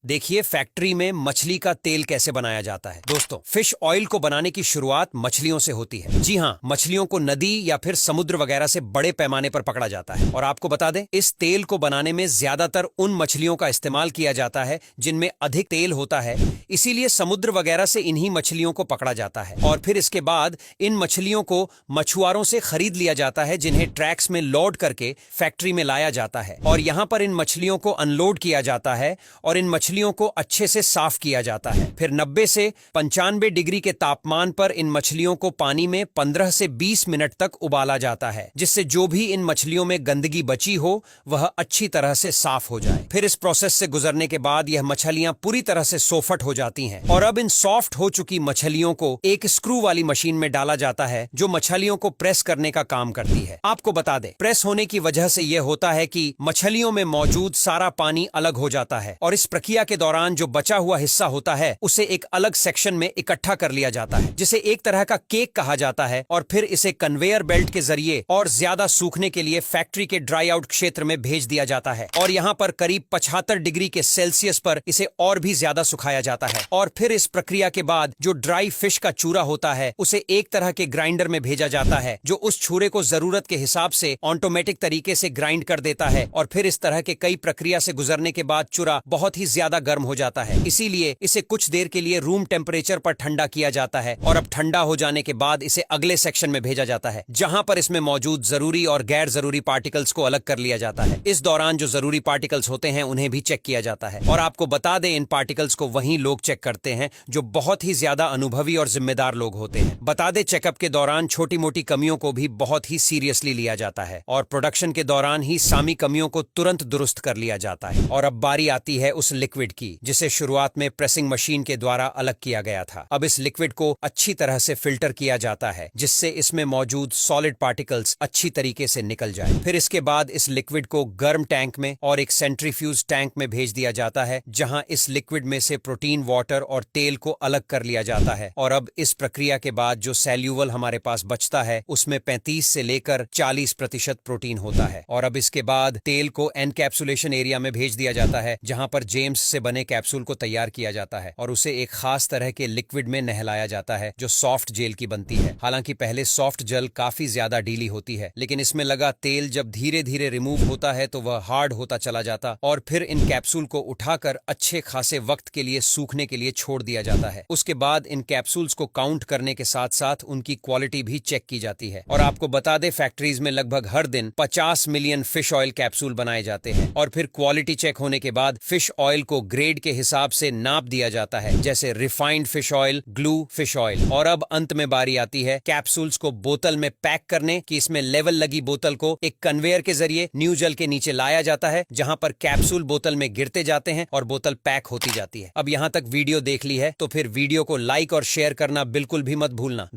देखिए फैक्ट्री में मछली का तेल कैसे बनाया जाता है। दोस्तों, फिश ऑयल को बनाने की शुरुआत मछलियों से होती है। जी हाँ, मछलियों को नदी या फिर समुद्र वगैरह से बड़े पैमाने पर पकड़ा जाता है। और आपको बता दें, इस तेल को बनाने में ज्यादातर उन मछलियों का इस्तेमाल किया जाता है जिनमें अधिक तेल होता है, इसीलिए समुद्र वगैरह से इन्हीं मछलियों को पकड़ा जाता है। और फिर इसके बाद इन मछलियों को मछुआरों से खरीद लिया जाता है, जिन्हें ट्रैक्स में लोड करके फैक्ट्री में लाया जाता है। और यहाँ पर इन मछलियों को अनलोड किया जाता है और इन मछलियों को अच्छे से साफ किया जाता है। फिर 90 से 95 डिग्री के तापमान पर इन मछलियों को पानी में 15 से 20 मिनट तक उबाला जाता है, जिससे जो भी इन मछलियों में गंदगी बची हो वह अच्छी तरह से साफ हो जाए। फिर इस प्रोसेस से गुजरने के बाद यह मछलियां पूरी तरह से सोफट हो जाती हैं। और अब इन सॉफ्ट हो चुकी मछलियों को एक स्क्रू वाली मशीन में डाला जाता है, जो मछलियों को प्रेस करने का काम करती है। आपको बता दें, प्रेस होने की वजह से यह होता है कि मछलियों में मौजूद सारा पानी अलग हो जाता है और इस प्रक्रिया के दौरान जो बचा हुआ हिस्सा होता है उसे एक अलग सेक्शन में इकट्ठा कर लिया जाता है, जिसे एक तरह का केक कहा जाता है। और फिर इसे कन्वेयर बेल्ट के जरिए और ज्यादा सूखने के लिए फैक्ट्री के ड्राई आउट क्षेत्र में भेज दिया जाता है। और यहाँ पर करीब 75 डिग्री के सेल्सियस पर इसे और भी ज्यादा सुखाया जाता है। और फिर इस प्रक्रिया के बाद जो ड्राई फिश का चूरा होता है उसे एक तरह के ग्राइंडर में भेजा जाता है, जो उस छुरे को जरूरत के हिसाब से ऑटोमेटिक तरीके से ग्राइंड कर देता है। और फिर इस तरह के कई प्रक्रिया से गुजरने के बाद चूरा बहुत ही ज्यादा गर्म हो जाता है, इसीलिए इसे कुछ देर के लिए रूम टेम्परेचर पर ठंडा किया जाता है। और अब ठंडा हो जाने के बाद इसे अगले सेक्शन में भेजा जाता है, जहां पर इसमें मौजूद जरूरी और गैर जरूरी पार्टिकल्स को अलग कर लिया जाता है। इस दौरान जो जरूरी पार्टिकल्स होते हैं उन्हें भी चेक किया जाता है। और आपको बता दें, इन पार्टिकल्स को वही लोग चेक करते हैं जो बहुत ही ज्यादा अनुभवी और जिम्मेदार लोग होते हैं। बता दें, चेकअप के दौरान छोटी मोटी कमियों को भी बहुत ही सीरियसली लिया जाता है और प्रोडक्शन के दौरान ही सामी कमियों को तुरंत दुरुस्त कर लिया जाता है। और अब बारी आती है उस लिक्विड की, जिसे शुरुआत में प्रेसिंग मशीन के द्वारा अलग किया गया था। अब इस लिक्विड को अच्छी तरह से फिल्टर किया जाता है, जिससे इसमें मौजूद सॉलिड पार्टिकल्स अच्छी तरीके से निकल जाए। फिर इसके बाद इस लिक्विड को गर्म टैंक में और एक सेंट्रीफ्यूज टैंक में भेज दिया जाता है, जहां इस लिक्विड में से प्रोटीन, वाटर और तेल को अलग कर लिया जाता है। और अब इस प्रक्रिया के बाद जो सैल्यूवल हमारे पास बचता है उसमें 35 से लेकर 40% प्रोटीन होता है। और अब इसके बाद तेल को एनकैप्सुलेशन एरिया में भेज दिया जाता है, जहां पर जेम्स से बने कैप्सूल को तैयार किया जाता है और उसे एक खास तरह के लिक्विड में नहलाया जाता है, जो सॉफ्ट जेल की बनती है। हालांकि पहले सॉफ्ट जेल काफी ज्यादा ढीली होती है, लेकिन इसमें लगा तेल जब धीरे धीरे रिमूव होता है तो वह हार्ड होता चला जाता और फिर इन कैप्सूल को उठाकर अच्छे खासे वक्त के लिए सूखने के लिए छोड़ दिया जाता है। उसके बाद इन कैप्सूल्स को काउंट करने के साथ साथ उनकी क्वालिटी भी चेक की जाती है। और आपको बता दें, फैक्ट्रीज में लगभग हर दिन 50 मिलियन फिश ऑयल कैप्सूल बनाए जाते हैं। और फिर क्वालिटी चेक होने के बाद फिश ऑयल को ग्रेड के हिसाब से नाप दिया जाता है, जैसे refined fish oil, glue fish oil. और अब अंत में बारी आती है कैप्सूल्स को बोतल में पैक करने की। इसमें लेवल लगी बोतल को एक कन्वेयर के जरिए न्यू जेल के नीचे लाया जाता है, जहां पर कैप्सूल बोतल में गिरते जाते हैं और बोतल पैक होती जाती है। अब यहां तक वीडियो देख ली है तो फिर वीडियो को लाइक और शेयर करना बिल्कुल भी मत भूलना।